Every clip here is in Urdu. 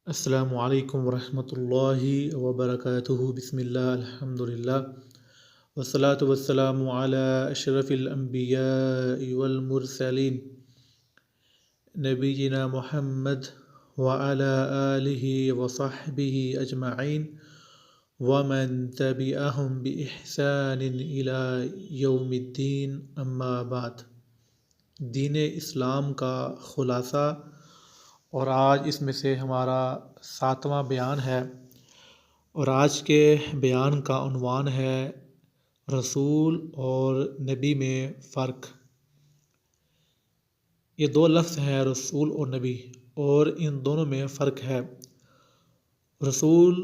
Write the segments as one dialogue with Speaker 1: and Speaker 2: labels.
Speaker 1: السلام علیکم ورحمۃ اللہ وبرکاتہ۔ بسم اللہ الحمد للہ والصلاة والسلام علی اشرف الانبیاء والمرسلین نبینا محمد وعلی آلہ وصحبہ اجمعین ومن تبعہم بإحسان الی یوم الدین، اما بعد۔ دین اسلام کا خلاصہ، اور آج اس میں سے ہمارا 7واں بیان ہے، اور آج کے بیان کا عنوان ہے رسول اور نبی میں فرق۔ یہ دو لفظ ہیں، رسول اور نبی، اور ان دونوں میں فرق ہے۔ رسول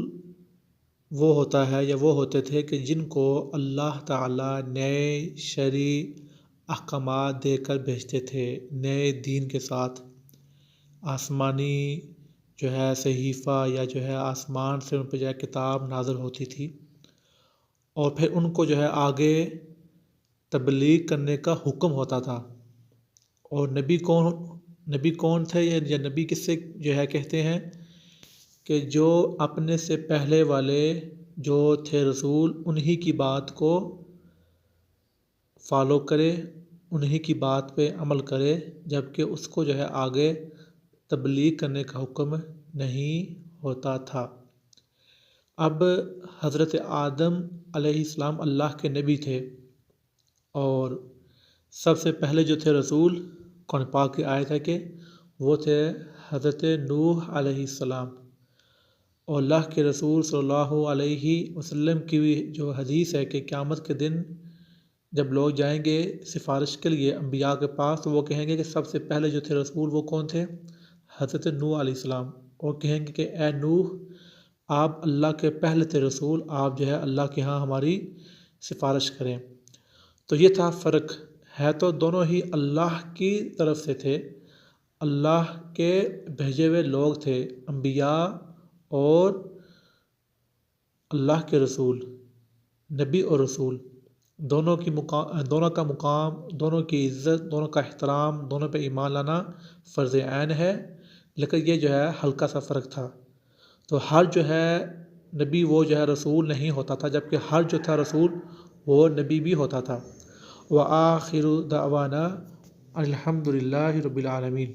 Speaker 1: وہ ہوتا ہے یا وہ ہوتے تھے کہ جن کو اللہ تعالیٰ نئے شرعی احکامات دے کر بھیجتے تھے، نئے دین کے ساتھ۔ آسمانی جو ہے صحیفہ یا جو ہے آسمان سے ان پہ جو ہے کتاب نازل ہوتی تھی، اور پھر ان کو جو ہے آگے تبلیغ کرنے کا حکم ہوتا تھا۔ اور نبی کون تھے یا نبی کس سے جو ہے کہتے ہیں کہ جو اپنے سے پہلے والے جو تھے رسول، انہی کی بات کو فالو کرے، انہی کی بات پہ عمل کرے، جبکہ اس کو جو ہے آگے تبلیغ کرنے کا حکم نہیں ہوتا تھا۔ اب حضرت آدم علیہ السلام اللہ کے نبی تھے، اور سب سے پہلے جو تھے رسول، قرآن پاک کی آیت ہے کہ وہ تھے حضرت نوح علیہ السلام۔ اور اللہ کے رسول صلی اللہ علیہ وسلم کی جو حدیث ہے کہ قیامت کے دن جب لوگ جائیں گے سفارش کے لیے انبیاء کے پاس، تو وہ کہیں گے کہ سب سے پہلے جو تھے رسول وہ کون تھے؟ حضرت نوح علیہ السلام۔ اور کہیں گے کہ اے نوح، آپ اللہ کے پہلے تھے رسول، آپ جو ہے اللہ کے ہاں ہماری سفارش کریں۔ تو یہ تھا فرق، ہے تو دونوں ہی اللہ کی طرف سے تھے، اللہ کے بھیجے ہوئے لوگ تھے، انبیاء اور اللہ کے رسول، نبی اور رسول۔ دونوں کا مقام، دونوں کی عزت، دونوں کا احترام، دونوں پہ ایمان لانا فرض عین ہے، لیکن یہ جو ہے ہلکا سا فرق تھا۔ تو ہر جو ہے نبی وہ جو ہے رسول نہیں ہوتا تھا، جبکہ ہر جو تھا رسول وہ نبی بھی ہوتا تھا۔ وآخر دعوانا الحمد للہ رب العالمین۔